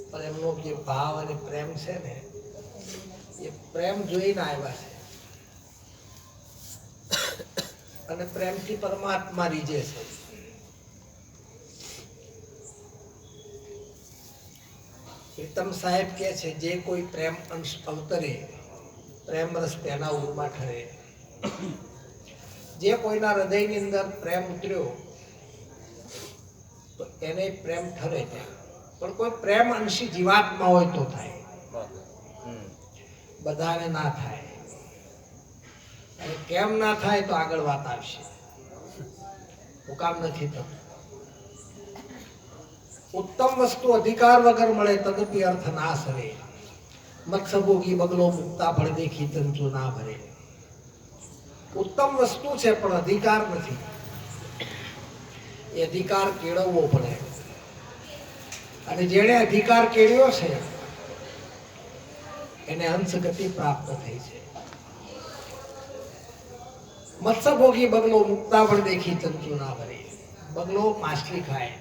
પણ એમનો જે ભાવ અને પ્રેમ છે ને એ પ્રેમ જોઈને આવ્યા છે અને પ્રેમથી પરમાત્મા રીજે છે. પ્રીતમ સાહેબ કહે છે જે કોઈ પ્રેમ અંશ અવતરે પ્રેમ રસ તેના ઉરમાં ઠરે. જે કોઈના હૃદયની અંદર પ્રેમ ઉતર્યો તો એને પ્રેમ ઠરે ત્યાં. પણ કોઈ પ્રેમ અંશી જીવાત્મા હોય તો થાય, બધાને ના થાય. અને કેમ ના થાય તો આગળ વાત આવશે. હું કામ નથી થતું. ઉત્તમ વસ્તુ અધિકાર વગર મળે તદપી અર્થ ના સરે. મત્સભોગી બગલો મુક્તા ફળ દેખી તંતુ ના ભરે. ઉત્તમ વસ્તુ છે પણ અધિકાર નથી. એ અધિકાર કેળવવો પડે અને જેણે અધિકાર કેળવ્યો છે એને હંસગતિ પ્રાપ્ત થઈ છે. મત્સ્યભોગી બગલો મુક્તા પણ દેખી તંતુ ના ભરે. બગલો માછલી ખાય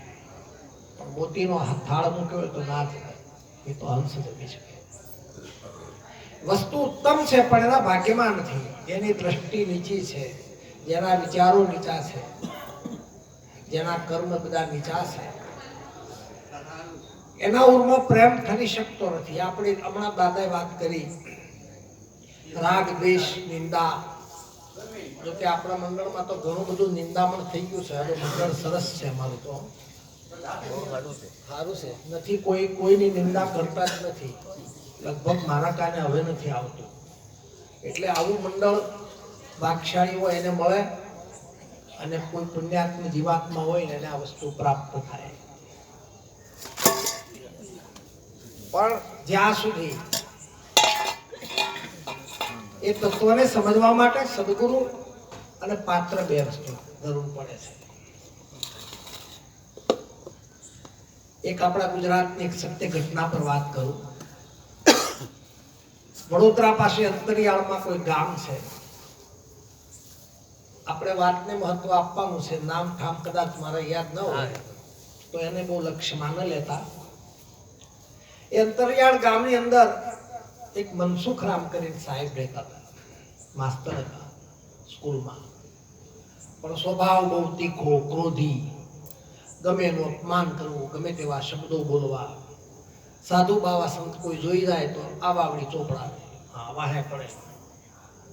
પણ મોતીનો થાળ મૂક્યો હોય તો ના થાય. એ તો હંસ જમી શકે. વસ્તુ ઉત્તમ છે પણ એના ભાગ્યમાં નથી. એની દ્રષ્ટિ નીચી છે, જેના વિચારો નીચા છે, જેના કર્મ બધા નીચા છે, એના ઉરમાં પ્રેમ ઠરી શકતો નથી. આપણે હમણાં દાદાએ વાત કરી રાગ દ્વેષ નિંદા. જો કે આપણા મંડળમાં તો ઘણું બધું નિંદામણ થઈ ગયું છે. હવે મંડળ સરસ છે અમારું તો સારું છે. નથી કોઈની નિંદા કરતા જ નથી. લગભગ મારા કાને હવે નથી આવતું. એટલે આવું મંડળ ભાગશાળી હોય એને મળે અને કોઈ પુણ્યાત્મા જીવાત્મા હોય ને એને આ વસ્તુ પ્રાપ્ત થાય. પણ જ્યાં સુધી એ તત્વને સમજવા માટે સદગુરુ અને પાત્ર બે વસ્તુ જરૂર પડે છે. એક આપણા ગુજરાતની એક સત્ય ઘટના પર વાત કરું. વડોદરા પાસે અંતરિયાળમાં કોઈ ગામ છે. આપણે વાતને મહત્વ આપવાનું છે. નામ ઠામ કદાચ મારે યાદ ન હોય તો એને બહુ લક્ષ્યમાં ન લેતા. એ અંતરિયાળ ગામની અંદર એક મનસુખરામ કરીને સાહેબ રહેતા હતા. માસ્તર હતા સ્કૂલમાં. પણ સ્વભાવ બહુ તીખો, ક્રોધી, ગમે એનું અપમાન કરવું, ગમે તેવા શબ્દો બોલવા. સાધુ બાવા સંત કોઈ જોઈ જાય તો આ વાવડી ચોપડા વાહે પડે.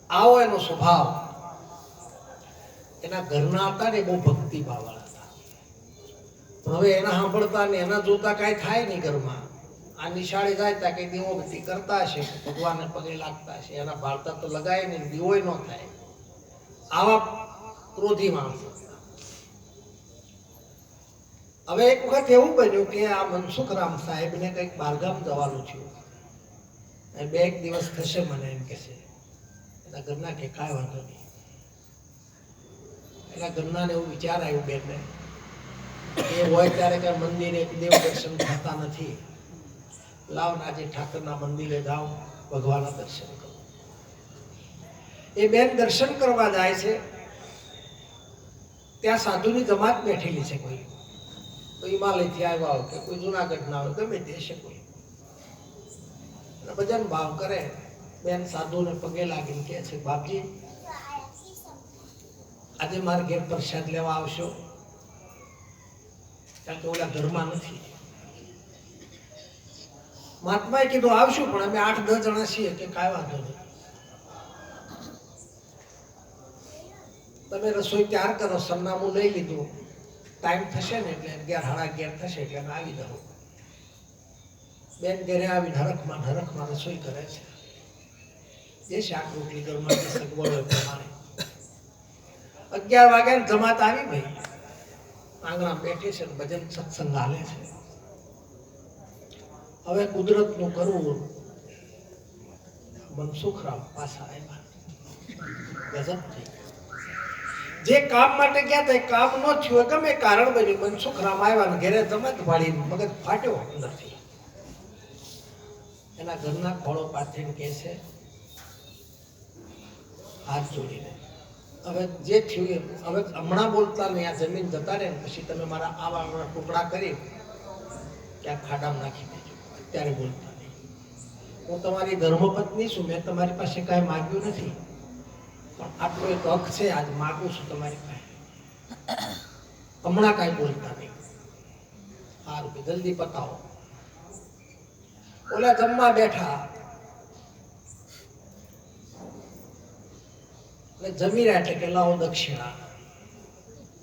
આવો એનો સ્વભાવ. એના ઘરના હતા ને બહુ ભક્તિ ભાવવાળા હતા. પણ હવે એના સાંભળતા ને એના જોતા કાંઈ થાય નહીં ઘરમાં. આ નિશાળે જાય ત્યાં કઈ દીવો બત્તી કરતા હશે, ભગવાનને પગે લાગતા હશે. એના ભારતા તો લગાય નહીં, દીવોય ન થાય. આવા ક્રોધી માણસ. હવે એક વખત એવું બન્યું કે આ મનસુખરામ સાહેબને કંઈક બહારગામ જવાનું થયું. બે એક દિવસ થશે મને એમ કે છે. એના ઘરના કે કાંઈ વાંધો નહીં. એના ઘરના એવું વિચાર આવ્યું બેનને એ હોય ત્યારે કઈ મંદિરે દેવ દર્શન થતા નથી. લાવ ને આજે ઠાકરના મંદિરે જાઓ, ભગવાનના દર્શન કરો. એ બેન દર્શન કરવા જાય છે. ત્યાં સાધુની જમાત બેઠેલી છે. કોઈ હિમાલયથી આવ્યા હોય કે કોઈ જુનાગઢ ના હોય, ગમે તે છે કોઈ. ભજન ભાવ કરે. બેન સાધુને પગે લાગીને કહે છે બાપજી આજે મારે ઘેર પ્રસાદ લેવા આવશો? કારણ કે ઓલા ઘરમાં નથી. મહાત્માએ કીધું આવશું પણ અમે 8-10 જણા છીએ. કે કાંઈ વાંધો નહીં, તમે રસોઈ તૈયાર કરો. સરનામું લઈ લીધું. ટાઈમ થશે ને એટલે 11-11:30 થશે એટલે અમે આવી દઉં. બેન ઘરે આવીને હરખમાં રસોઈ કરે છે. જે શાક રોટલી ઘરમાં જે સગવડ હોય પ્રમાણે 11 વાગ્યા જમાત આવી. ભાઈ આંગણા બેઠી છે, ભજન સત્સંગ હાલે છે. હવે કુદરતનું કરવું. મનસુખરામ પાછા આવ્યા. ગજબ થઈ. જે કામ માટે ગયા હતા એ કામ ન થયું, ગમે કારણ બન્યું. મનસુખરામ આવ્યા ને ઘેરે જમાત વાળી મગજ ફાટ્યો અંદરથી. એના ઘરના ખોળો પાથરીને કહે છે હાથ જોડીને હવે જે થયું હવે હમણાં બોલતા નહીં. આ જમીન જતા રહે ને પછી તમે મારા આવા ટુકડા કરી ત્યાં ખાડામાં નાખી દેજો. ત્યારે બોલતા નહીં. હું તમારી ધર્મપત્ની છું, મેં તમારી પાસે કાંઈ માગ્યું નથી, પણ આટલો એક હક છે, આજ માગું છું તમારી પાસે. હમણાં કાંઈ બોલતા નહીં. સારું, જલ્દી પતાવો. ઓલા જમવા બેઠા એટલે જમી રહ્યા એટલે કે લાવો દક્ષિણા.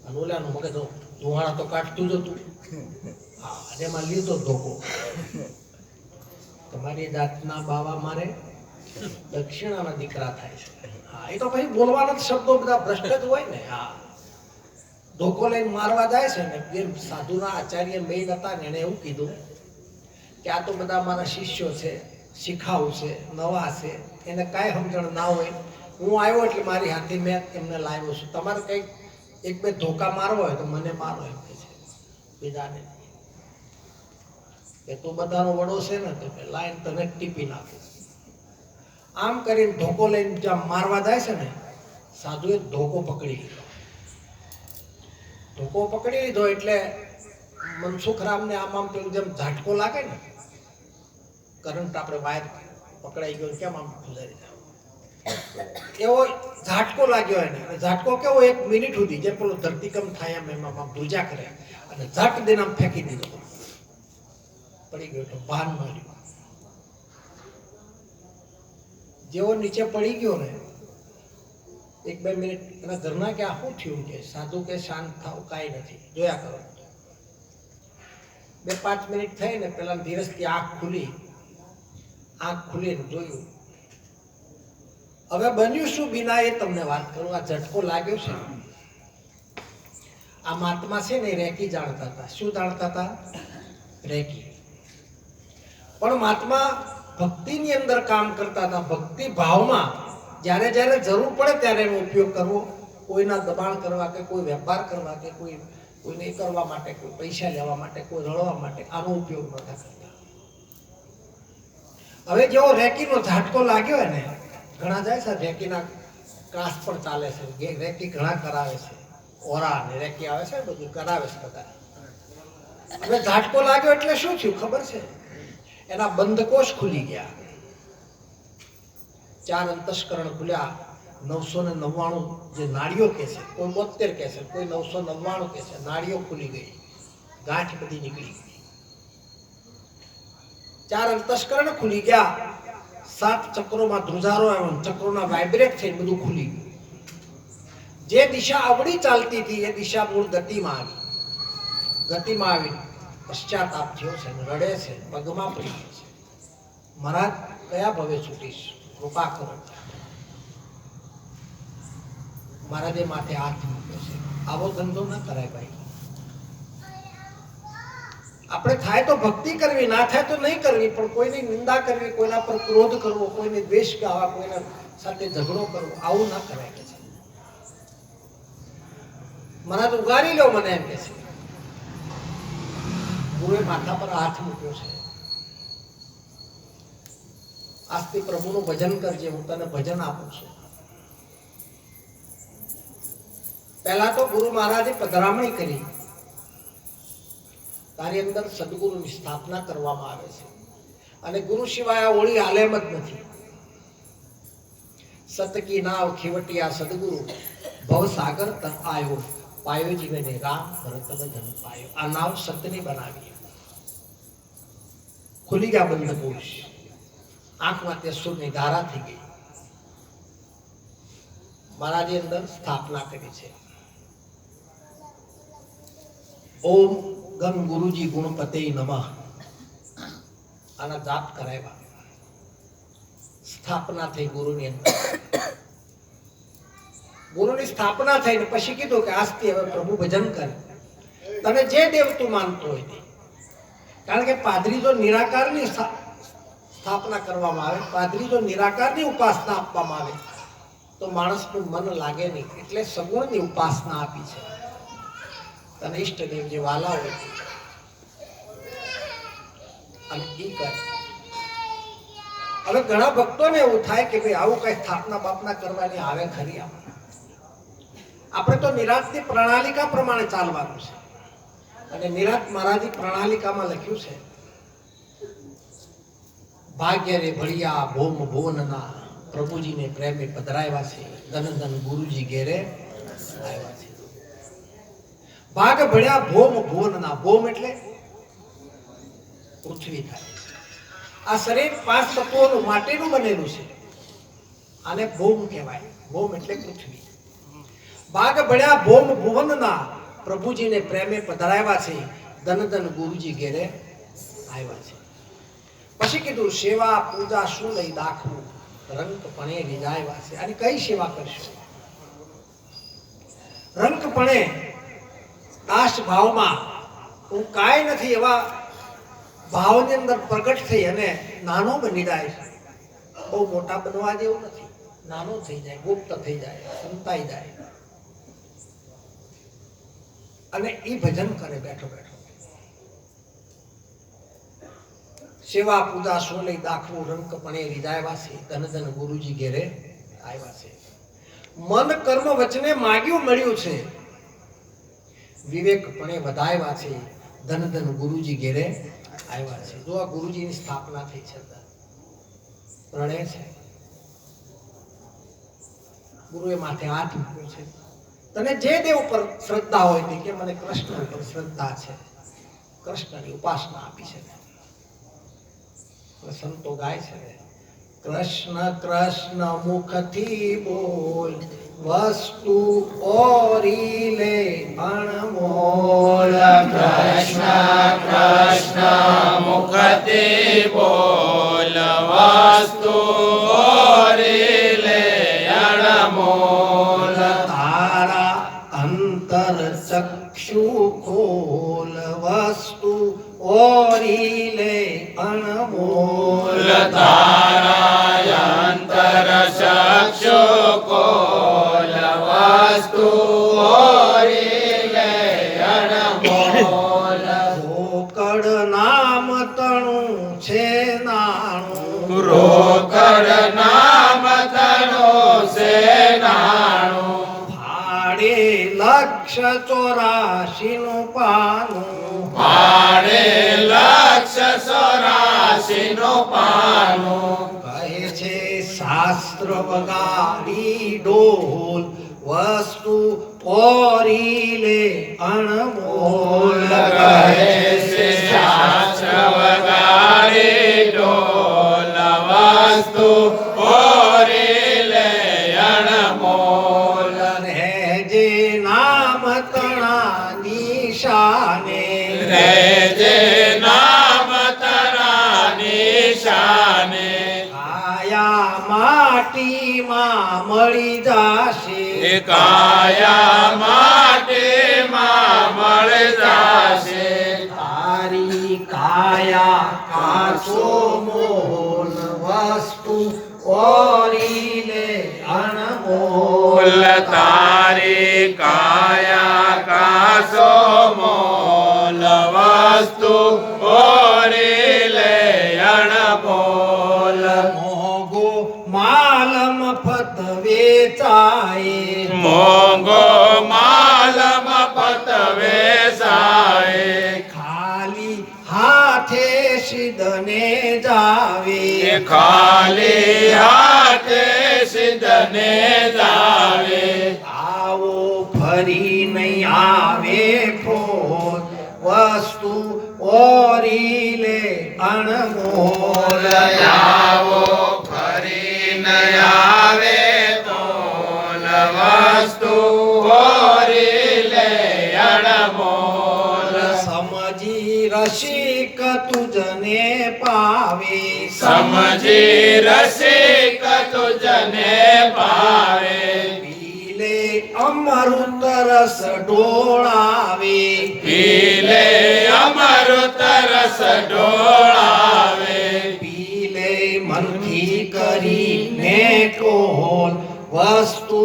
અને ઓલાનું મગજ ધુવાણા તો કાઢતું જ હતું. હા, અને એમાં લીધો ધોકો. તમારી જાતના બાવા મારે દક્ષિણાના દીકરા થાય છે. હા, એ તો પછી બોલવાના શબ્દો બધા ભ્રષ્ટ જ હોય ને. હા, ધોકો લઈને મારવા જાય છે ને. જે સાધુના આચાર્ય મેં હતા ને, એને એવું કીધું કે આ તો બધા મારા શિષ્યો છે, શીખાવ છે, નવા છે, એને કાંઈ સમજણ ના હોય. હું આવ્યો એટલે મારી હાથી મેં એમને લાવ્યો છું. તમારે કંઈક એક બે ધોકા મારવો હોય તો મને મારો એમ કે છે, બીજાને. કે તું બધાનો વડો છે ને, તો લાઈન તને ટીપી નાખું. આમ કરીને ધોકો લઈને જ્યાં મારવા જાય છે ને, સાધુએ ધોકો પકડી લીધો. ધોકો પકડી લીધો એટલે મનસુખરામને આમ પેલું જેમ ઝાટકો લાગે ને, કરંટ આપણે વાયર પકડાઈ ગયો કેમ આમ ફુલારી જાય, એવો ઝાટકો લાગ્યો એને. ઝાટકો કેવો 1 મિનિટ સુધી જે પેલો ધરતીકંપ થાય એમ ધ્રુજા કરે, અને ઝટ દઈને આમ ફેંકી દીધો. પડી ગયો તો ભાન ન રહ્યું. જેવો નીચે પડી ગયો ને, 1-2 મિનિટ એના ઘરના કે આ શું થયું, કે સાધુ કે શાંત થાવ, કાંઈ નથી, જોયા કરો. 2-5 મિનિટ થઈ ને પેલા ધીરજથી આંખ ખુલીને જોયું. હવે બન્યું શું બીના એ તમને વાત કરું. આ ઝટકો લાગ્યો છે, આ મહાત્મા છે ને રેકી જાણતા હતા. શું જાણતા હતા? રેકી. પણ મહાત્મા ભક્તિની અંદર કામ કરતા હતા. ભક્તિ ભાવમાં જ્યારે જ્યારે જરૂર પડે ત્યારે એનો ઉપયોગ કરવો. કોઈના દબાણ કરવા કે કોઈ વેપાર કરવા કે કોઈને કરવા માટે, કોઈ પૈસા લેવા માટે, કોઈ રળવા માટે આનો ઉપયોગ નહોતા કરતા. હવે જેવો રેકીનો ઝાટકો લાગ્યો ને, ઘણા જાય છે રેકીના ક્લાસ પર ચાલે છે, રેકી ઘણા કરાવે છે, ઓરા ને રેકી આવે છે, બધું કરાવે છે બધા. હવે ઝાટકો લાગ્યો એટલે શું થયું ખબર છે? એના બંધકોષ ખુલી ગયા. 4 અંતસ્કરણ ખુલ્યા. 999 જે નાડીઓ કે છે, કોઈ 72 કે છે, કોઈ 999 કે છે, નાડીઓ ખુલી ગઈ, ગાંઠ બધી નીકળી ગઈ. 4 અંતસ્કરણ ખુલી ગયા. 7 ચક્રોમાં ધ્રુજારો આવ્યો, ચક્રોના વાઇબ્રેટ થઈ બધું ખુલી ગયું. જે દિશા અવળી ચાલતી હતી એ દિશા મૂળ ગતિમાં આવી. ગતિમાં આવી પશ્ચાતાપ થયો છે, રડે છે, પગમાં પડી ગઈ છે. મહારાજ કયા ભવે છૂટીશ, કૃપા કરો. મહારાજે માથે હાથ મૂક્યો છે. આવો ધંધો ના કરાય ભાઈ. આપણે થાય તો ભક્તિ કરવી, ના થાય તો નહીં કરવી. પણ કોઈની નિંદા કરવી, કોઈના પર ક્રોધ કરવો, કોઈને દ્વેષ ગાવા, કોઈના સાથે ઝઘડો કરવો, આવું ના કરાય કે છે. મહારાજ ઉગારી લો મને એમ કે છે. ગુરુએ માથા પર હાથ મૂક્યો છે. આજથી પ્રભુનું ભજન કરજે, હું તને ભજન આપું છું. પહેલા તો ગુરુ મહારાજે પધરામણી કરી. તારી અંદર સદગુરુની સ્થાપના કરવામાં આવે છે, અને ગુરુ સિવાય આ ઓળી હાલે એમ જ નથી. સતકી નાવ ખીવટિયા સદગુરુ, ભવસાગર તર આયો, પાયો જીવને રામ ભરત ભજન પાયો. આ નાવ સતની બનાવી. ખુલી ગયા બંધકોષ, આંખમાં તે સુરની ધારા થઈ ગઈ. મહારાજે અંદર સ્થાપના કરી છે. ઓમ ગમ ગુરુજી ગુણપતે નમઃ. આના જાપ કરાવ્યા. સ્થાપના થઈ ગુરુની અંદર. ગુરુની સ્થાપના થઈને પછી કીધું કે આજથી હવે પ્રભુ ભજન કર, તને જે દેવ તું માનતો હોય તે. કારણ કે પાદરી જો નિરાકારની સ્થાપના કરવામાં આવે, પાદરી જો નિરાકારની ઉપાસના આપવામાં આવે તો માણસનું મન લાગે નહીં. એટલે સગુણની ઉપાસના આપી છે. તને ઈષ્ટદેવ જે વાલા હોય અને ઈ કર. હવે ઘણા ભક્તોને એવું થાય કે ભાઈ આવું કઈ સ્થાપના બાપના કરવાની આવે ખરી? આપણે તો નિરાંતની પ્રણાલિકા પ્રમાણે ચાલવાનું છે. અને નિરાંત મહારાજની પ્રણાલિકામાં લખ્યું છે, ભાગ્ય રે ભળિયા ભોમ ભુવનના પ્રભુજીને પ્રેમે પધરાવ્યા છે ધન ધન ગુરુજી ઘેરે આવ્યા છે. ભાગ ભળ્યા ભોમ ભુવનના. ભોમ એટલે પૃથ્વી થાય. આ શરીર 5 તત્વોનું માટીનું બનેલું છે. આને ભોમ કહેવાય. ભોમ એટલે પૃથ્વી. ભાગ ભળ્યા ભોમ ભુવનના પ્રભુજીને પ્રેમે પધરાવ્યા છે ધન ધન ગુરુજી ઘેરે આવ્યા છે. પછી કીધું સેવા પૂજા શું લઈ દાખવું રંકપણે રીઝાવ્યા છે. અને કઈ સેવા કરશો? રંકપણે દાસ ભાવમાં હું કાંઈ નથી એવા ભાવની અંદર પ્રગટ થઈ અને નાનો બની જાય. બહુ મોટા બનવા જેવું નથી. નાનો થઈ જાય, ગુપ્ત થઈ જાય, સંતાઈ જાય અને એ ભજન કરે બેઠો બેઠો. સેવા પૂજા શું લઈ દાખવું રંકપણે રીઝાવ્યા છે ધન ધન ગુરુજી ઘેરે આવ્યા છે. મન કર્મ વચને માગ્યું મળ્યું છે વિવેકપણે વધાવ્યા છે ધન ધન ગુરુજી ઘેરે આવ્યા છે. જો આ ગુરુજીની સ્થાપના થઈ છે, પ્રણય છે, ગુરુએ માથે હાથ મૂક્યો છે. તને જે દેવ ઉપર શ્રદ્ધા હોય તે કે મને કૃષ્ણ ઉપર શ્રદ્ધા છે, કૃષ્ણની ઉપાસના આપી છે. સંતો ગાય છે કૃષ્ણ કૃષ્ણ મુખથી બોલ વસ્તુ ઓરી લે અણમોલ. કૃષ્ણ કૃષ્ણ મુખથી બોલ વસ્તુ ઓરી લે અણમોલ. તારા અંતર ચક્ષુ ખોલ વસ્તુ ઓરી લે અણમોલ. તારા અંતર ચક્ષુ ખોલ વસ્તુ ઓરી લે અણમોલ. રોકડ નામ તણું છે નાણું, રોકડ નામ તણું છે નાણું. ભાડે લક્ષ 84 નું પાનું, ભાડે લક્ષ 84 નું પાનું. કહે છે શાસ્ત્ર વગાડી ઢોલ વસ્તુ ઓરી લે અણમોલ. કહે છે શાસ્ત્ર વગાડી ઢોલ વસ્તુ ઓરી લે અણમોલ. રહેજે નામ તણા નિશાને, રહેજે નામ તારા નિશાને. કાયા માટીમાં મળી જાશે, કાયા માટીમાં મળી જાશે. તારી કાયા કાચો મોલ વસ્તુ ઓરી લે અણમોલ. તારી કાયા કાસો મોલ વસ્તુ ઓરી લે અણમોલ. મોગો માલ મફત વેચાય, મોંઘો માલ મફત વેચાય. ખાલી હાથે સિદ્ધને જાવે, ખાલી હાથે સિદ્ધને જાવે. આવો ફરી નહીં આવે ફોન વસ્તુ ઓરી લે અણમોલ. આવો ફરી ન આવે તો વસ્તુ ઓરી લે અણમોલ. સમજી રસિક તુજને પાવે, સમજી રસિક તુજને પાવે. પીલે અમૃત રસ ઢોળાવે, પીલે અમૃત રસ ઢોળાવે. પીલે મનથી કરીને કોલ વસ્તુ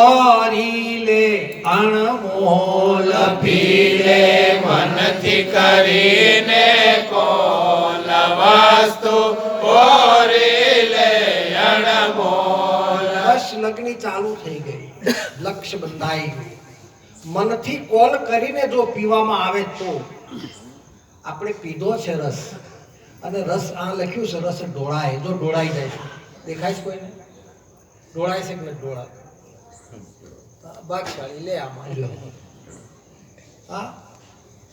ઓરી લે અણમોલ. પીલે મનથી કરીને કોલ વસ્તુ ઓરી લે અણમોલ. લગ્ન ચાલુ થઈ ગઈ, લક્ષ્ય બંધાઈ ગયું. મનથી કોલ કરીને જો પીવામાં આવે તો આપણે પીધો છે રસ, અને રસ આ લખ્યું છે રસ ઢોળાય, જો ઢોળાઈ જાય છે દેખાય છે કોઈને? ઢોળાય છે કે નથી ઢોળાતું? ભાગશાળી લે આમાં લ્યો. હા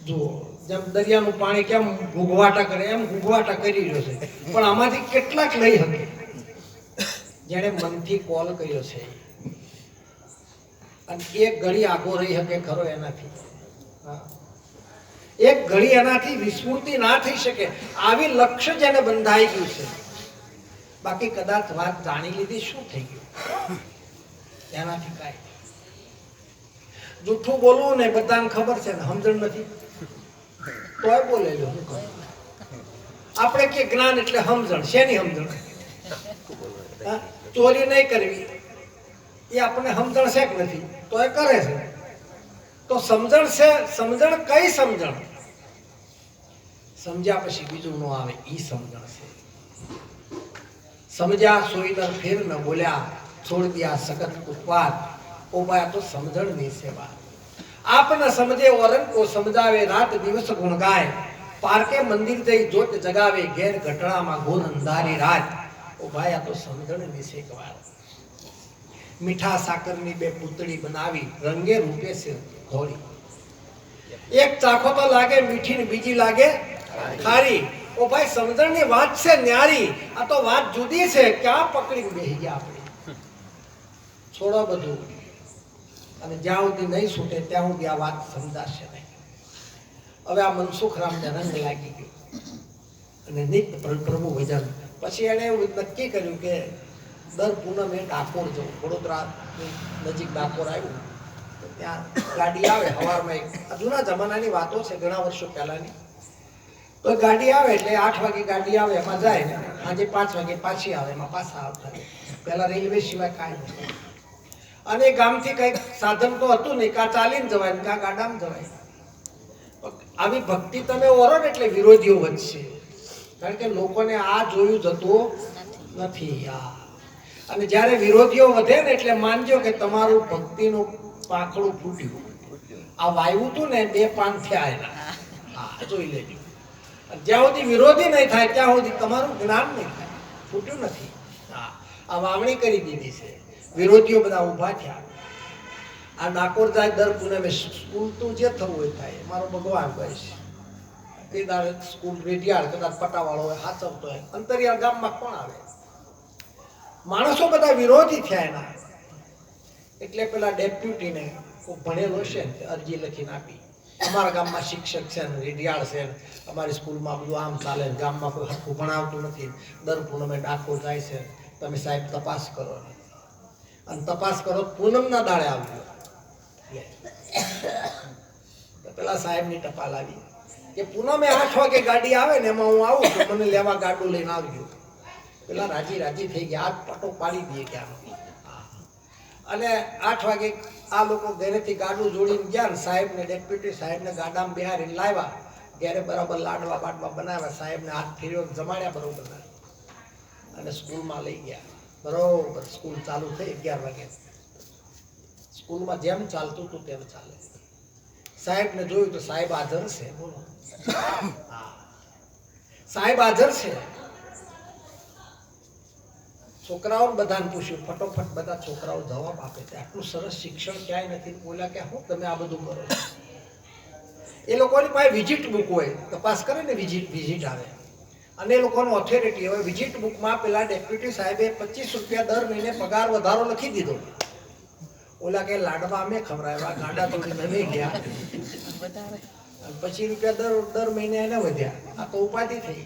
જુઓ, જેમ દરિયાનું પાણી કેમ ઘૂઘવાટા કરે એમ ઘૂઘવાટા કરી રહ્યો છે, પણ આમાંથી કેટલાક લઈ શકે જેને મનથી કોલ કર્યો છે, અને એક ઘડી આગો રહી શકે ખરો એનાથી. હા, એક ઘડી એનાથી વિસ્મૃતિ ના થઈ શકે આવી લક્ષ્ય જેને બંધાઈ ગયું છે. બાકી કદાચ વાત જાણી લીધી શું થઈ ગયું એનાથી કાંઈ. જૂઠું બોલવું ને બધાને ખબર છે ને સમજણ નથી તોય બોલે લો. આપણે કે જ્ઞાન એટલે સમજણ, શેની સમજણ? હા, ચોરી નહીં કરવી એ આપણને સમજણ છે કે નથી તોય કરે છે. તો સમજણ છે, સમજણ કઈ સમજણ? સમજ્યા પછી બીજું ન આવે ઈ સમજણ છે. સમજ્યા સોઈ નર ફેર ન બોલ્યા, છોડ દિયા સખત ઉત્પાદ, ઉપાય તો સમજણ ની સેવા. આપને સમજે ઓરન કો સમજાવે, રાત દિવસ ગુણ ગાય, પારકે મંદિર જઈ જોત જગાવે, ઘેર ઘટડામાં ઘોર અંધારી રાત, ઉપાય તો સમજણ ની સેવા. મીઠા સાકરની બે પૂતળી બનાવી, રંગે રૂપે છે ધોળી. એક ચાખો તો લાગે મીઠી ને બીજી લાગે ખારી. ઓ ભાઈ સમજણની વાત છે ન્યારી, આ તો વાત જુદી છે. ક્યાં પકડીને બેસી ગયા આપણે? છોડો બધું, અને જ્યાં સુધી નહીં છૂટે ત્યાં સુધી આ વાત સમજાશે નહીં. હવે આ મનસુખરામને રંગ લાગી ગયો અને નિત્ય પ્રભુ ભજન. પછી એણે એવું નક્કી કર્યું કે દર પૂનમે ડાકોર જવું. વડોદરા નજીક ડાકોર આવ્યું તો ત્યાં ગાડી આવે સવારમાં. જૂના જમાનાની વાતો છે, ઘણા વર્ષો પહેલાની. તો ગાડી આવે એટલે 8 વાગે ગાડી આવે એમાં જાય ને આજે 5 વાગે પાછી આવે એમાં પાછા આવતા. પહેલા રેલવે સિવાય કાંઈ નથી. અને ગામથી કઈક સાધન તો હતું નહીં, કાં ચાલીને જવાય ને કાં ગાડામાં જવાય. આવી ભક્તિ તમે ઓરો ને એટલે વિરોધીઓ વધશે, કારણ કે લોકોને આ જોયું જતું નથી. અને જ્યારે વિરોધીઓ વધે ને એટલે માનજો કે તમારું ભક્તિનું પાંખડું ફૂટ્યું. આ વાયુ તું ને 2 પાન થયા એના. હા, જોઈ લેજો. જ્યાં સુધી વિરોધી નહીં થાય ત્યાં સુધી તમારું જ્ઞાન નહીં થાય. ફૂટ્યું નથી. હા, આ વાવણી કરી દીધી છે. વિરોધીઓ બધા ઊભા થયા. આ ડાકોર જાય દર પૂનમે. સ્કૂલ તું જે થવું હોય થાય. મારો ભગવાન કહે છે તે દાડે સ્કૂલ રેડિયાળ કદાચ પટાવાળો હોય, હાચવતો હોય. અંતરિયાળ ગામમાં કોણ આવે? માણસો બધા વિરોધી થયા એના. એટલે પેલા ડેપ્યુટીને કોઈ ભણેલો છે ને અરજી લખીને આપી, અમારા ગામમાં શિક્ષક છે ને રેડિયાળ છે ને અમારી સ્કૂલમાં બધું આમ ચાલે, ગામમાં કોઈ હરખું ભણાવતું નથી, દર પૂનમે ડાકોર જાય છે, તમે સાહેબ તપાસ કરો. અને તપાસ કરો પૂનમના દાડે આવજો. પેલા સાહેબની ટપાલ આવી કે પૂનમે 8 વાગે ગાડી આવે ને એમાં હું આવું છું, મને લેવા ગાડું લઈને આવજો. પેલા રાજી થઈ ગયા, હાથ પટો પાડી દઈએ ક્યાં. અને 8 વાગે આ લોકો ઘરેથી ગાડું જોડીને ગયા ને સાહેબને ડેપ્યુટી સાહેબને ગાડામાં બેહારીને લાવ્યા. ઘરે બરાબર લાડવા બાડવા બનાવ્યા, સાહેબને હાથ ફેર્યો, જમાડ્યા બરોબર, અને સ્કૂલમાં લઈ ગયા. બરોબર સ્કૂલ ચાલુ થઈ 11 વાગે. સ્કૂલમાં જેમ ચાલતું હતું તેમ ચાલે. સાહેબને જોયું તો સાહેબ હાજર છે. બોલો, સાહેબ હાજર છે. છોકરાઓ બધાને પૂછ્યું, ફટોફટ બધા છોકરાઓ જવાબ આપે છે. આટલું સરસ શિક્ષણ ક્યાંય નથી. બોલ્યા કે હું તમે આ બધું કરો? એ લોકોની પાસે વિઝિટ બુક હોય, તપાસ કરે ને વિઝિટ આવે, અને એ લોકોનો ઓથોરિટી હોય. વિઝિટ બુકમાં પેલા ડેપ્યુટી સાહેબે 25 રૂપિયા દર મહિને પગાર વધારો લખી દીધો. ઓલા કે લાડવા અમે ખવડાવ્યા, ગાડા તોડીને નહીં ગયા, 25 રૂપિયા દર મહિને એને વધ્યા. આ તો ઉપાધિ થઈ.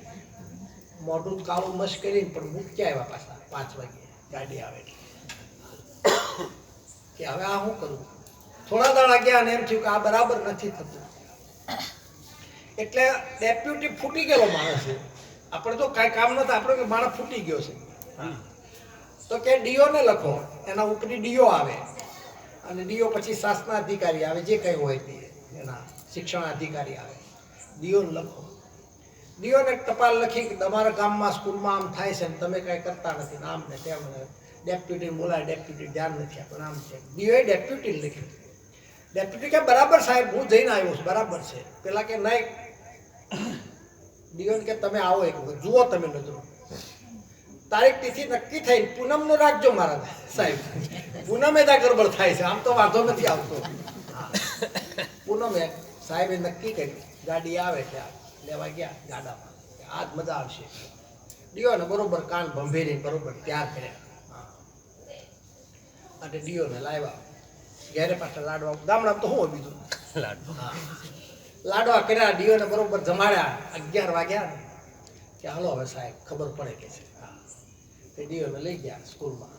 મોઢું કાળું મસ્ત કરીને પણ મૂક્યા આવ્યા પાછા 5 વાગે ગાડી આવે કે હવે આ શું કરું? થોડા દાડા ગયા અને એમ થયું કે આ બરાબર નથી થતું. એટલે ડેપ્યુટી ફૂટી ગયેલો માણસ છે. આપણે તો કાંઈ કામ નતા, આપણે કે માણસ ફૂટી ગયો છે. તો કે ડીઓ ને લખો. એના ઉપરી ડીઓ આવે, અને ડીઓ પછી શાસના અધિકારી આવે, જે કંઈ હોય તે એના શિક્ષણ અધિકારી આવે. ડીઓ લખો. ડીઓને ટપાલ લખી કે તમારા ગામમાં સ્કૂલમાં આમ થાય છે ને તમે કાંઈ કરતા નથી, આમ ને તેમ. ડેપ્યુટીને બોલાય, ડેપ્યુટી ધ્યાન નથી આપણને, આમ છે. ડીઓએ ડેપ્યુટીને લખ્યું. ડેપ્યુટી કે બરાબર સાહેબ હું જઈને આવ્યો છું, બરાબર છે. પેલા કે નહીં, દિયોન કે તમે આવો એક વખત જુઓ તમે નજરો. તારીખ તિથિ નક્કી થઈ પૂનમ નું રાખજો મારા સાહેબ. પૂનમે ત્યાં ગરબડ થાય છે, આમ તો વાંધો નથી આવતો. પૂનમે સાહેબે નક્કી કર્યું, ગાડી આવે ત્યાં લેવા ગયા ગાડામાં, આજ મજા આવશે. દિયોને બરોબર કાન ભંભેરી બરોબર તૈયાર કર્યા અને દિયોને લાવ્યા ઘેરે પાછા લાડવા. ગામડામાં તો શું બીજું લાડવા કર્યા, દિયોને બરોબર જમાડ્યા. 11 વાગ્યા ને કે હાલો હવે સાહેબ ખબર પડે કે છે. તે દિયોને લઈ ગયા સ્કૂલમાં.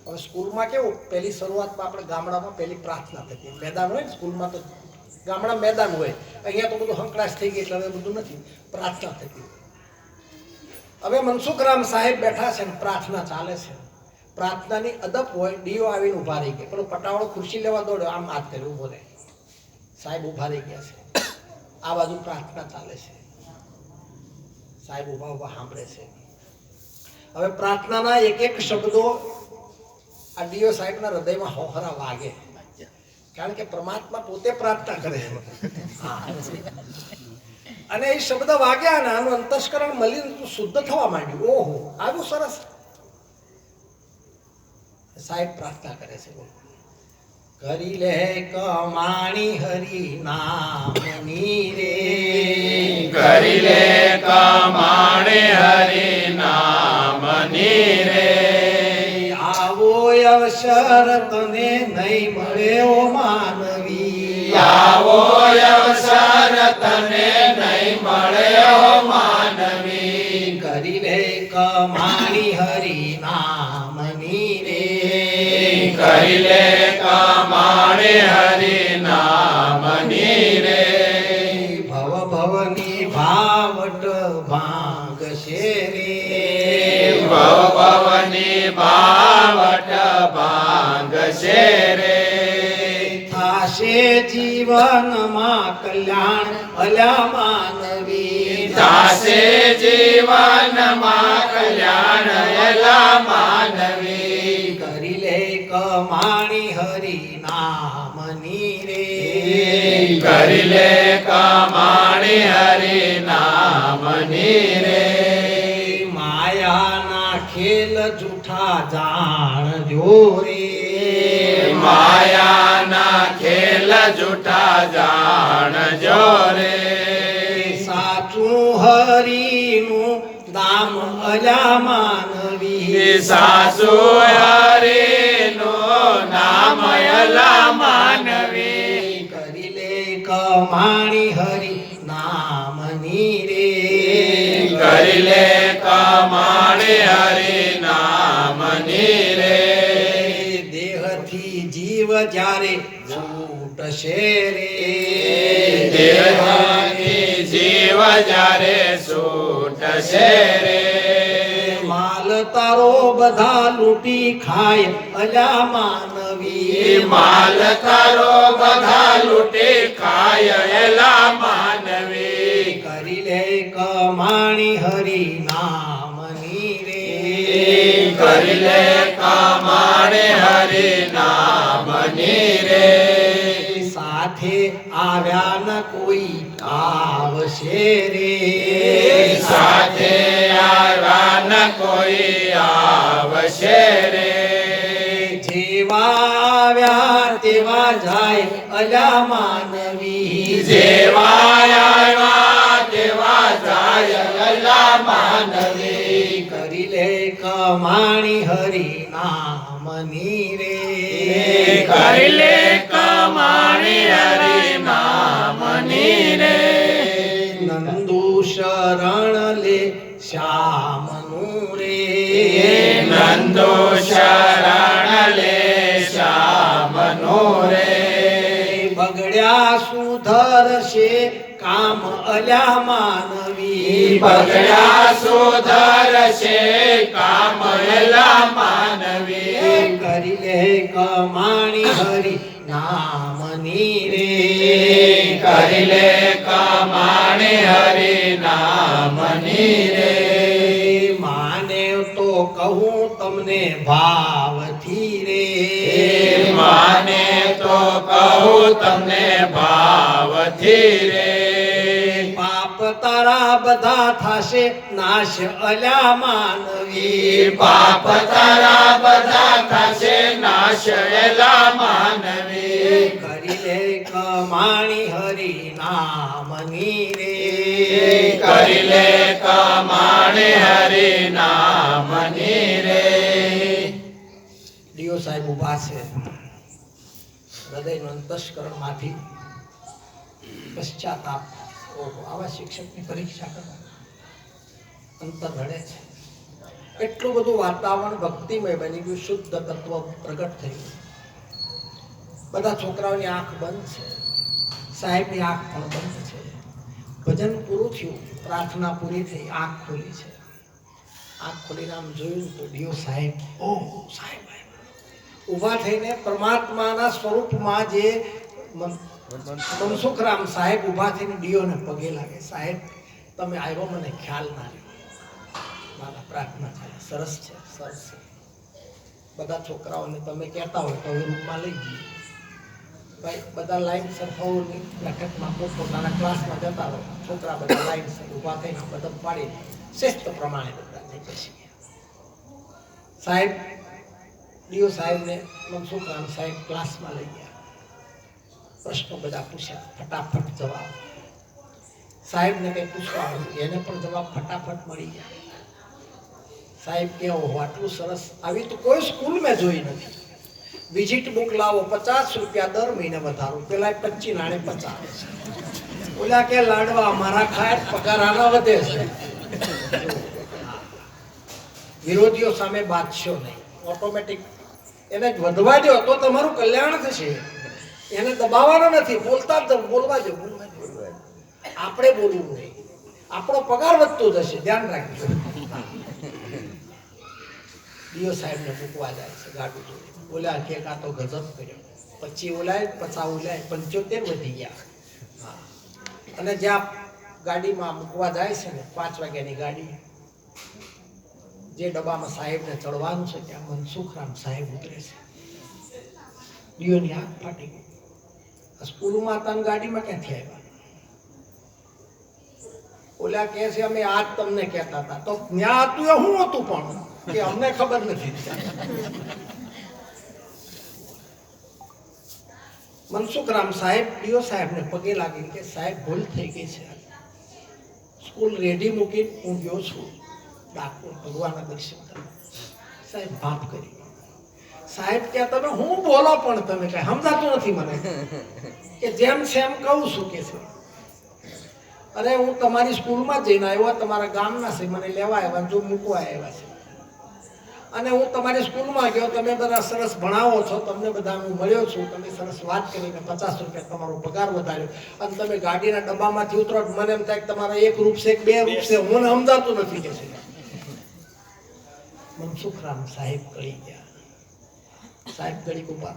હવે સ્કૂલમાં કેવું, પહેલી શરૂઆતમાં આપણે ગામડામાં પહેલી પ્રાર્થના થતી. મેદાન હોય ને સ્કૂલમાં, તો ગામડા મેદાન હોય. અહીંયા તો બધું હંકડાશ થઈ ગઈ એટલે હવે બધું નથી, પ્રાર્થના થતી. હવે મનસુખરામ સાહેબ બેઠા છે ને પ્રાર્થના ચાલે છે. પ્રાર્થનાની અદબ હોય, ડીઓ આવીને ઉભા રહી ગયા. પેલો પટાવાળો ખુરશી લેવા દોડ્યો, આમ હાથ કરી ઉભો રહે. સાહેબ ઉભા રહી ગયા છે, આ બાજુ પ્રાર્થના ચાલે છે. સાહેબ ઉભા ઉભા સાંભળે છે. હવે પ્રાર્થનાના એક એક શબ્દો આ ડીઓ સાહેબના હૃદયમાં હોહરા વાગે, કારણ કે પરમાત્મા પોતે પ્રાર્થના કરે છે. અને એ શબ્દ વાગ્યા ને આનું અંતસ્કરણ મલિન શુદ્ધ થવા માંડ્યું. ઓહો, આવું સરસ. સાહેબ પ્રાર્થના કરે છે, કરી લે કમાણી હરિ નામની રે, કરી લે કમાણી હરિ નામની રે. આવો અવસર તને નહીં મળે ઓ માનવી, આવો અવસર તને નહીં મળે ઓ માનવી. કરી લે કમાણી હરિ નામની રે, કરી લે કમાણી હરિ નામની રે. ભવ ભવની ભાવટ ભાંગશે રે, ભવ ભવની ભાવટ ભાંગશે રે. થાશે જીવનમાં કલ્યાણ અલ્યા માનવી, થાશે જીવનમાં કલ્યાણ એલા માનવી. કરી લે કમાણી હરિ નામની રે, કરી લે કમાણી હરિ નામની રે. માયાના ખેલ જૂઠા જાણજો રે, માયાના ખેલ જૂઠા જાણજો રે. સાચું હરિનું દામ અલ્યા માનવી, સાસુ હરિનું નામ અલા માનવી. કરી લે કમાણી હરિ નામની રે, કરી લે કમાણી હરિ નામની રે. દેહથી જીવ જ્યારે છૂટશે રે, દેહથી જીવ જ્યારે છૂટશે રે. માલ તારો બધા લૂંટી ખાય અલ્યા માનવી, માલ તારો બધા લૂંટી ખાય એલા માનવી. કરી લે કમાણી હરિ નામની રે, કરી લે કમાણી હરિ નામની રે. સાથે આવ્યા ન કોઈ આવશે રે, સાથે આવ્યા ન કોઈ આવશે રે. જેવા આવ્યા તેવા જાય અલ્યા માનવી, જેવા આવ્યા તેવા જાય અલા માનવી. કરી લે કમાણી હરિ નામની રે, કરી લે કમાણી હરિ નામની રે. નંદુ શરણ લે શ્યામનું રે, નંદો શરણ લે શ્યામનું રે. બગડ્યા સુધરશે કામ અલ્યા માનવી, બગડ્યા સુધરશે કામ એલા માનવી. કરી લે કમાણી હરિ નામની રે, કરી લે કમાણી હરિ નામની રે. માને તો કહું તમને ભાવથી રે, માને તો કહું તમને ભાવથી રે. પાપ તારા બધા થાશે નાશ અલ્યા માનવી પાપ તારા બધા થશે નાશ એલા માનવી કરી લે કમાણી હરી નામની રે કરી લે કમાણી હરિ નામની રે ડીઓ સાહેબ ઉભા છે હૃદયનું અંતસ્કરણ માંથી પશ્ચાતાપ ઓહો આવા શિક્ષકની પરીક્ષા કરવા અંતર રડે છે એટલું બધું વાતાવરણ ભક્તિમય બની ગયું શુદ્ધ તત્વ પ્રગટ થયું બધા છોકરાઓની આંખ બંધ છે સાહેબની આંખ પણ બંધ છે ભજન પૂરું થયું પ્રાર્થના પૂરી થઈ આંખ ખોલી છે આંખ ખોલીને આમ જોયું તો ડીઓ સાહેબ ઓહ સાહેબ ઊભા થઈને પરમાત્માના સ્વરૂપમાં જે મનસુખરામ સાહેબ ઊભા થઈને ડીઓને પગે લાગે સાહેબ તમે આવ્યો મને ખ્યાલ ના રહ્યો મારા પ્રાર્થના થાય સરસ છે સરસ છે બધા છોકરાઓને તમે કહેતા હોય તો હવે રૂમમાં લઈ જઈએ ભાઈ બધા લાઈન સરખાઓની લખતમાં પોતાના ક્લાસમાં જતા હોય છોકરા બધા લાઈન સર ઊભા થઈને બધા પાડી શિસ્ત પ્રમાણે બધા જઈ બેસી સાહેબ ડીઓ સાહેબને મનસુખરામ સાહેબ ક્લાસમાં લઈ ગયા પ્રશ્નો બધા પૂછ્યા ફટાફટ જવાબ સાહેબને કંઈ પૂછવા આવ્યું એને પણ જવાબ ફટાફટ મળી ગયા સાહેબ કેવો આટલું સરસ આવી તો કોઈ સ્કૂલ મેં જોઈ નથી વિઝિટ બુક લાવો 50 રૂપિયા દર મહિને વધારો પેલા 25 નાણે 50 ઓલા કે લાડવા અમારા ખાય પગાર આના વધે છે વિરોધીઓ સામે બાદશો નહીં ઓટોમેટિક એને વધવા દો તો તમારું કલ્યાણ થશે એને દબાવવાનો નથી બોલતા જ બોલવા દો આપણે બોલવું નહીં આપણો પગાર વધતો જશે ધ્યાન રાખજો ડીઓ સાહેબને મૂકવા જાય છે ગાડું જોડે બોલ્યા કે આ તો ગજબ કર્યો 25 ઓલાય 50 ઓલાય 75 વધી ગયા હા અને જ્યાં ગાડીમાં મૂકવા જાય છે ને 5 વાગ્યાની ગાડી જે ડબ્બામાં સાહેબને ચડવાનું છે ત્યાં મનસુખરામ સાહેબ ઉતરે છે ડીઓની આંખ ફાટી ગઈ સ્કૂલમાં હતા ગાડીમાં ક્યાંથી આવ્યા ઓલા કહે છે અમે આજ તમને કહેતા હતા તો ત્યાં હતું એ હું હતું પણ કે અમને ખબર નથી મનસુખરામ સાહેબ ડીઓ સાહેબને પગે લાગી કે સાહેબ ભૂલ થઈ ગઈ છે સ્કૂલ રેડી મૂકી હું ગયો છું ડાકોર ભગવાનના દર્શન કરવા સાહેબ માફ કરી સાહેબ કે તમે હું બોલો પણ તમે કઈ સમજાતું નથી મને કે જેમ છે એમ કહું છું કે છે અરે હું તમારી સ્કૂલમાં જઈને આવ્યો તમારા ગામના છે મને લેવા આવ્યા જો મૂકવા આવ્યા છે અને હું તમારી સ્કૂલમાં ગયો તમે બધા સરસ ભણાવો છો તમને બધા હું મળ્યો છું તમે સરસ વાત કરીને 50 રૂપિયા તમારો પગાર વધાર્યો અને તમે ગાડીના ડબ્બામાંથી ઉતરો મને એમ થાય કે તમારા એક રૂપ છે કે બે રૂપ છે મને સમજાતું નથી કે છે મનસુખરામ સાહેબ કળી ગયા સાહેબ ઘડી ઉભા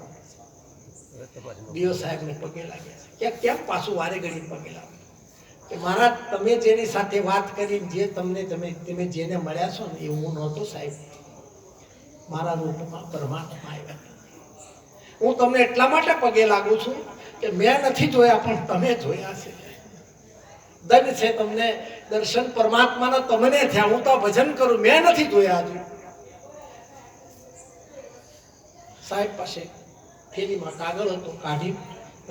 ડીઓ સાહેબને પગે લાગ્યા કે કેમ પાછું વારે ઘડી પગે લાગે કે મારા તમે જેની સાથે વાત કરી જે તમે જેને મળ્યા છો ને એ હું નહોતો સાહેબ મારા રૂપમાં પરમાત્મા આવ્યા હું તમને એટલા માટે પગે લાગુ છું કે મેં નથી જોયા પણ તમે જોયા છે ધન્ય છે તમને દર્શન પરમાત્માના તમને થયા હું તો ભજન કરું મેં નથી જોયા હજુ સાહેબ પાસે થેલીમાં કાગળ હતો કાઢી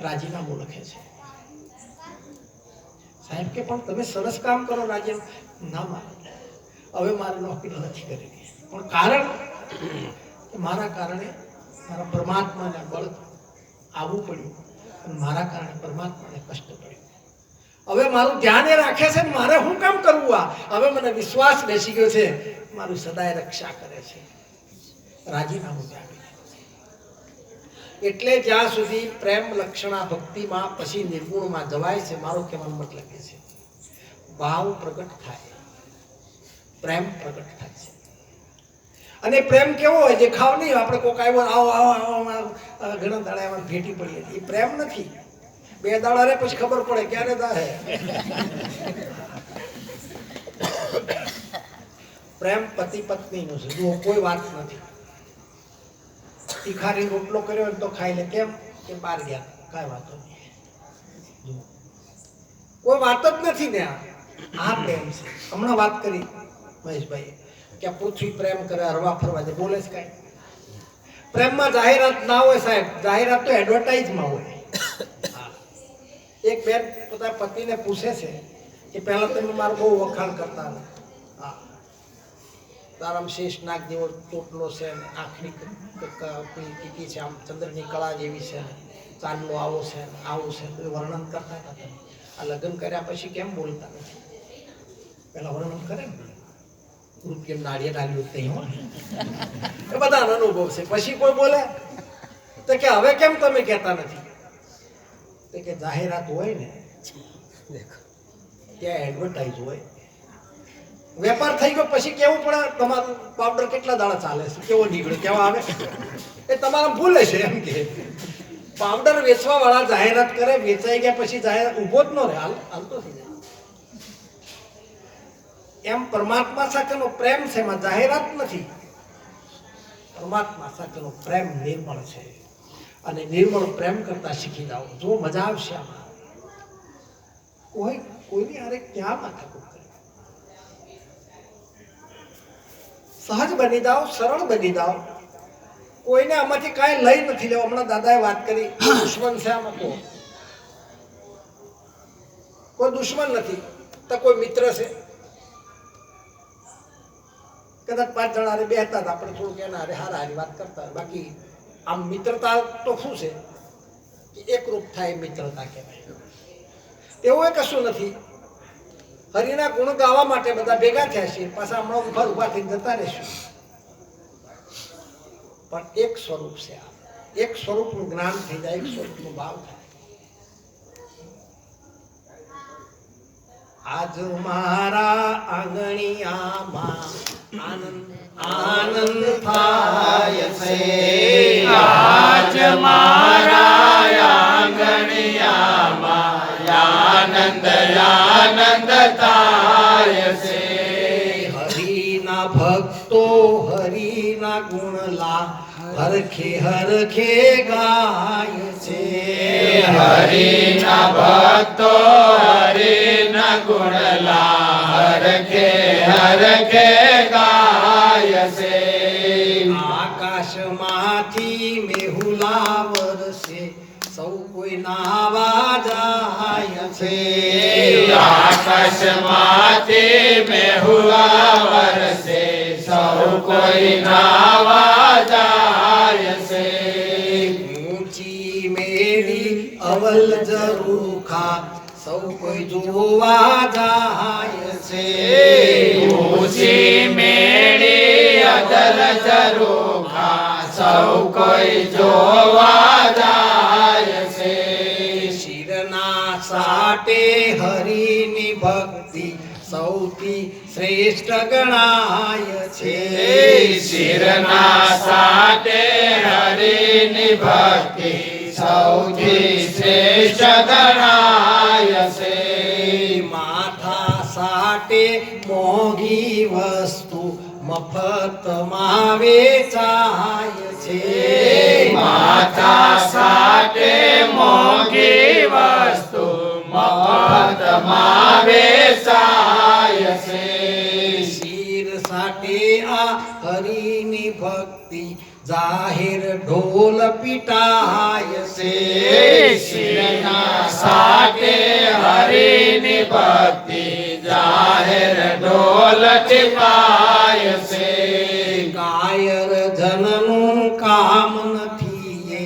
રાજીનામું લખે છે સાહેબ કે પણ તમે સરસ કામ કરો રાજીનામું ના મારે હવે મારે નોકરી નથી કરવી પણ કારણ મારા કારણે મારા પરમાત્માને બળ આવવું પડ્યું અને મારા કારણે પરમાત્માને કષ્ટ પડ્યું હવે મારું ધ્યાન એ રાખે છે મારે શું કામ કરવું આ હવે મને વિશ્વાસ બેસી ગયો છે મારું સદાય રક્ષા કરે છે રાજીનામું આપી એટલે જ્યાં સુધી પ્રેમ લક્ષણા ભક્તિમાં પછી નિર્ગુણમાં જવાય છે મારો કહેવાનો મતલબ એ છે ભાવ પ્રગટ થાય પ્રેમ પ્રગટ થાય છે અને પ્રેમ કેવો હોય જે ખાવ નહીં આપણે કોક આવ્યો આવો આવો આવો ઘણા દાડા એમાં ભેટી પડીએ એ પ્રેમ નથી 2 દાડા રે પછી ખબર પડે ક્યારે દાડે પ્રેમ પતિ પત્નીનો છે જો કોઈ વાત નથી તીખારી રોટલો કર્યો તો ખાઈ લે કેમ કે બહાર ગયા કાંઈ વાતો નહીં કોઈ વાત જ નથી ને આ આ પ્રેમ છે. હમણાં વાત કરી મહેશભાઈ કે આ પૃથ્વી પ્રેમ કરે, હરવા ફરવા દે, બોલે છે કાંઈ? પ્રેમમાં જાહેરાત ના હોય સાહેબ, જાહેરાત તો એડવર્ટાઇઝમાં હોય. એક બેન પોતાના પતિને પૂછે છે કે પહેલા તમે મારું બહુ વખાણ કરતા ને, હા તારામ શેષ નાગ જેવો ચોટલો છે ને, આંખની કીકી છે, આમ ચંદ્રની કળા જેવી છે ને, ચાંદલો આવો છે ને, આવું છે, બધું વર્ણન કરતા હતા તમે. આ લગ્ન કર્યા પછી કેમ બોલતા નથી? પેલા વર્ણન કરે ને, કેમ નાળિયેર આવ્યું નહીં હોય એ બધા અનુભવ છે. પછી કોઈ બોલે તો કે હવે કેમ તમે કહેતા નથી? તો કે જાહેરાત હોય ને ત્યાં એડવર્ટાઇઝ હોય, વેપાર થઈ ગયો પછી કેવું પડે તમારું પાવડર કેટલા દાડા ચાલે છે, કેવો નીકળે, કેવા આવે, એ તમારા ભૂલે છે. એમ કે પાવડર વેચવા વાળા જાહેરાત કરે, વેચાઈ ગયા પછી જાહેરાત ઉભો જ ન રહે, હાલતો થઈ જાય. એમ પરમાત્મા સાથેનો પ્રેમ છે, એમાં જાહેરાત નથી. પરમાત્મા સાથેનો પ્રેમ નિર્મળ છે, અને નિર્મળ પ્રેમ કરતા શીખી જાઓ. જો મજા આવશે આમાં. કોઈની હારે ક્યાં માથાકૂટ કરે? સહજ બની જાઓ, સરળ બની જાઓ. કોઈને આમાંથી કાંઈ લઈ નથી લેવું. હમણાં દાદાએ વાત કરી દુશ્મન છે આમાં, કોઈ દુશ્મન નથી તો કોઈ મિત્ર છે. કદાચ 5 જણા હારે બેહતા હતા, આપણે થોડુંક એના હારે હારા હારી વાત કરતા. બાકી આમ મિત્રતા તો શું છે કે એકરૂપ થાય, મિત્રતા કહેવાય. એવું કશું નથી. હરિના ગુણ ગાવા માટે બધા ભેગા થયા છે, પાછા હમણાં ઉપર ઉભા થઈને જતા રહેશું. પણ એક સ્વરૂપ છે આ, એક સ્વરૂપનું જ્ઞાન થઈ જાય, એક સ્વરૂપનો ભાવ થાય. આજ મારા આંગણિયામાં આનંદ આનંદ થાય છે. આજ મારા આંગણિયામાં આનંદ આનંદ થાય છે. હરિના ભક્તો હરિના ગુણલા હરખે હરખે ગાય છે. હરિના ભક્તો હરિના ગુણલા હરખે હરખે ગાય છે. આકાશમાંથી મેહુલા વરસે સૌ કોઈ નાવા જાય છે. આકાશમાંથી મેહુલા વરસે સૌ કોઈ નાવા જાય છે. ઊંચી મેળી અવલ ઝરૂખા સૌ કોઈ જોવા જાય છે. ઊંચી મેળી અદલ ઝરૂખા સૌ કોઈ જોવા જાય છે. શિરના સાટે હરિની ભક્તિ સૌથી શ્રેષ્ઠ ગણાય છે. શિરના સાટે હરિની ભક્તિ સૌથી શ્રેષ્ઠ ગણાય છે. માથા સાટે મોંઘી વસ્તુ મફતમાં વેચાય છે. માથા સાટે મોંઘી વસ્તુ મફતમાં વેચાય છે. શિર સાટે આ હરિની ભક્તિ જાહેર ઢોલ પીટાય છે. શિરના સાટે હરિની ભક્તિ જાહેર ઢોલ ટીપાય છે. કાયર જનનું કામ નથી, એ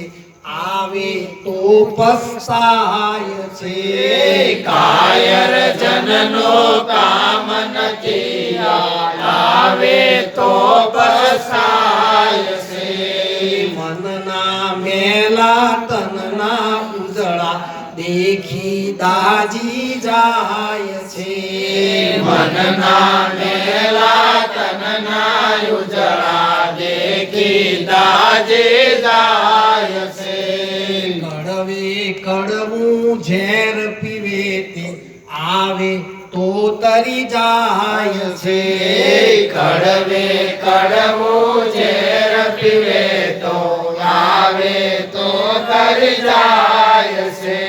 આવે તો પસ્તાય છે. કાયર જનનો કામ નથી, આવે તો પસ્તાય છે. મનના મેલા તનના ઉજળા દેખી દાજી જાય છે. મનના મેલા તનના ઉજળા દેખી દાજે જાય છે. કડવે કડવું ઝેર પીવે તે આવે તો તરી જાય છે. કડવે કડવું ઝેર પીવે તો આવે તો તરી જાય છે.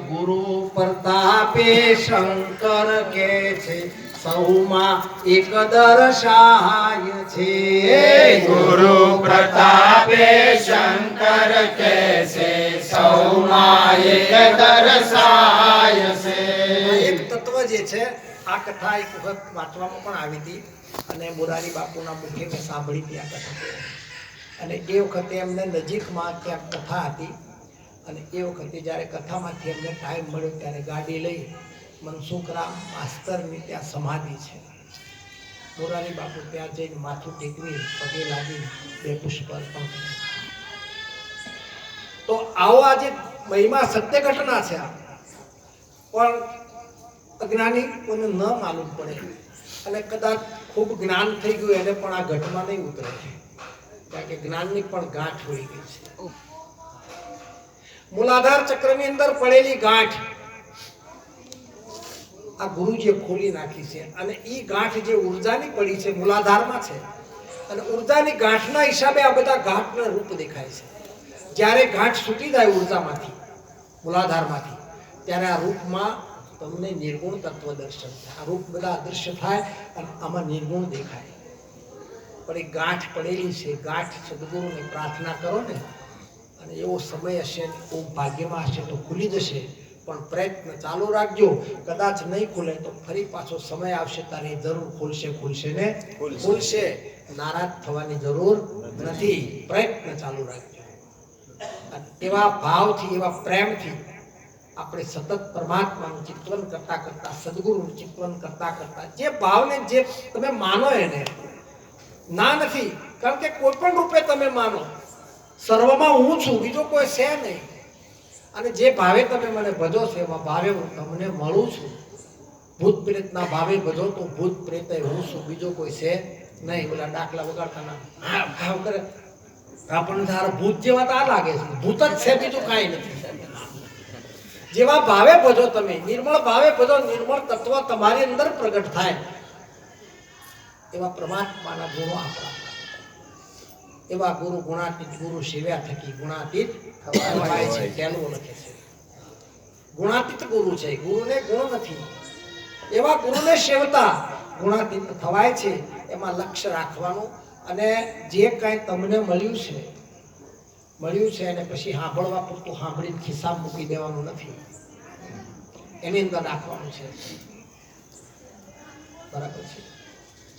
ગુરુ પ્રતાપે શંકર શંકર કે છે સૌમાં એક દર્શાય છે ગુરુ પ્રતાપે શંકર કે છે સૌમાં એક દર્શાય છે. એક તત્વ જે છે આ કથા એક વખત વાંચવામાં પણ આવી હતી અને મોરારી બાપુના મુખે મેં સાંભળી હતી આ કથા. અને એ વખતે એમને નજીકમાં ક્યાંક કથા હતી અને એ વખતે જ્યારે કથામાંથી એમને ટાઈમ મળ્યો ત્યારે ગાડી લઈ મનસુખરામ માસ્તરની ત્યાં સમાધિ છે. મોરારી બાપુ ત્યાં જઈને માથું ટેકવી પગે લાગી બે પુષ્પ અર્પણ કર્યા. તો આવો આજે મહિમા સત્ય ઘટના છે આ, પણ અજ્ઞાની કોઈને ન માલુમ પડે અને કદાચ ખૂબ જ્ઞાન થઈ ગયું એને પણ આ ઘટમાં નહીં ઉતરે, કારણ કે જ્ઞાનની પણ ગાંઠ હોઈ ગઈ છે. મૂલાધાર ચક્રની અંદર પડેલી ગાંઠ આ ગુરુજીએ ખોલી નાખી છે અને ઈ ગાંઠ જે ઉર્જાની પડી છે મૂલાધારમાં છે અને ઉર્જાની ગાંઠના હિસાબે આ બધા ગાંઠના રૂપ દેખાય છે. જ્યારે ગાંઠ છૂટી જાય ઉર્જામાંથી મૂલાધારમાંથી ત્યારે આ રૂપમાં તમને નિર્ગુણ તત્વ દર્શન થાય. આ રૂપ બધા અદૃશ્ય થાય અને આમાં નિર્ગુણ દેખાય. પણ એ ગાંઠ પડેલી છે, ગાંઠ સદગુરુને પ્રાર્થના કરો ને અને એવો સમય હશે ખૂબ ભાગ્યમાં હશે તો ખુલી જશે. પણ પ્રયત્ન ચાલુ રાખજો, કદાચ નહીં ખુલે તો ફરી પાછો સમય આવશે ત્યારે જરૂર ખુલશે ને ખુલશે. નારાજ થવાની જરૂર નથી, પ્રયત્ન ચાલુ રાખજો. એવા ભાવથી એવા પ્રેમથી આપણે સતત પરમાત્માનું ચિંતન કરતા કરતા સદગુરુનું ચિંતન કરતા કરતા જે ભાવને જે તમે માનો એને ના નથી, કારણ કે કોઈ પણ રૂપે તમે માનો સર્વમાં હું છું, બીજો કોઈ છે નહીં. અને જે ભાવે તમે મને ભજો છો એવા ભાવે હું તમને મળું છું. ભૂત પ્રેતના ભાવે ભજો તો ભૂત પ્રેત હું છું, બીજો કોઈ છે નહીં. ઓલા ડાકલા વગાડતા ના ભાવ કરે આપણને તારા ભૂત જેવા તો આ લાગે છે, ભૂત જ છે, બીજું કાંઈ નથી. જેવા ભાવે ભજો તમે, નિર્મળ ભાવે ભજો, નિર્મળ તત્વ તમારી અંદર પ્રગટ થાય એવા પરમાત્માના ગુણો આપણા. એવા ગુરુ ગુણાતીત ગુરુ સેવ્યા થકી ગુણાતીત થવાય છે. પહેલું લખે છે ગુણાતીત ગુરુ છે, ગુરુને ગુણ નથી. એવા ગુરુને સેવતા ગુણાતીત થવાય છે. એમાં લક્ષ્ય રાખવાનું અને જે કાંઈ તમને મળ્યું છે અને પછી સાંભળવા પૂરતું સાંભળીને ખિસ્સા મૂકી દેવાનું નથી, એની અંદર રાખવાનું છે. બરાબર છે.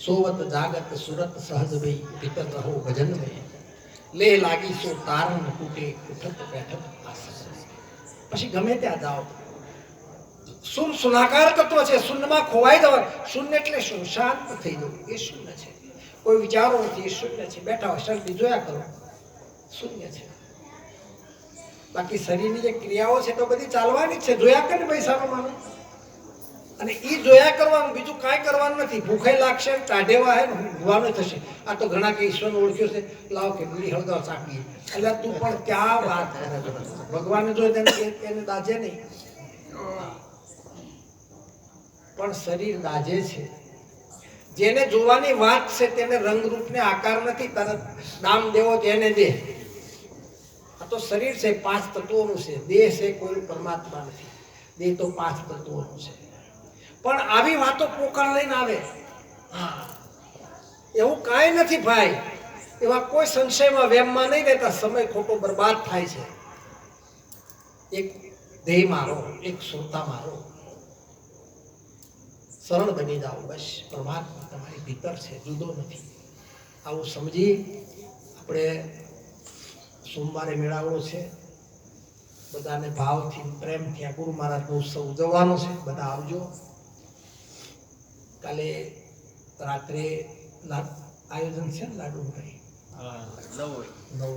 સોવત જાગત સુરત સહજ ભઈ ભીતર રહો ભજન ભઈ લે લાગી સો તારણ કુટે ઉઠત બેઠત આસન. પછી ગમે ત્યાં જાઓ, શૂન સુનાકાર તત્વ છે, શૂન્યમાં ખોવાઈ જવાનું. શૂન્ય એટલે શું? શાંત થઈ જવું, એ શૂન્ય છે. કોઈ વિચારો નથી, એ શૂન્ય છે. બેઠા હોય શાંતિ જોયા કરો, શૂન્ય છે. બાકી શરીરની જે ક્રિયાઓ છે તો બધી ચાલવાની જ છે. જોયા કરે ભાઈ સારો માનો, અને ઈ જોયા કરવાનું, બીજું કાંઈ કરવાનું નથી. ભૂખે લાગશે, ટાઢેવા હે ભૂવાનું થશે. આ તો ઘણા કે ઈશ્વરને ઓળખ્યો છે, લાવ કે બીડી હળગાવ ચાકીએ. એટલે તું પણ ક્યાં વાત કરે? ભગવાનને જોઈએ એને દાજે નહીં, પણ શરીર દાજે છે. જેને જોવાની વાત છે તેને રંગરૂપને આકાર નથી. તરત નામ દેવો તેને દે. આ તો શરીર છે, 5 તત્વોનું છે. દેહ છે, કોઈ પરમાત્મા નથી. દેહ તો 5 તત્વોનું છે. પણ આવી વાતો પોકાર લઈને આવે, હા એવું કાંઈ નથી ભાઈ. એવા કોઈ સંશયમાં વેમમાં નહીં રહેતા. સમય ખોટો બરબાદ થાય છે. એક દેહ મારો, એક શ્રોતા મારો, સરળ બની જાઓ બસ. પરમાત્મા તમારી ભીતર છે, જુદો નથી. આવું સમજી આપણે સોમવારે મેળાવડો છે, બધાને ભાવથી પ્રેમથી આ ગુરુ મહારાજનો ઉત્સવ ઉજવવાનો છે. બધા આવજો. કાલે રાત્રે આયોજન છે ને લાડુ ભાઈ 9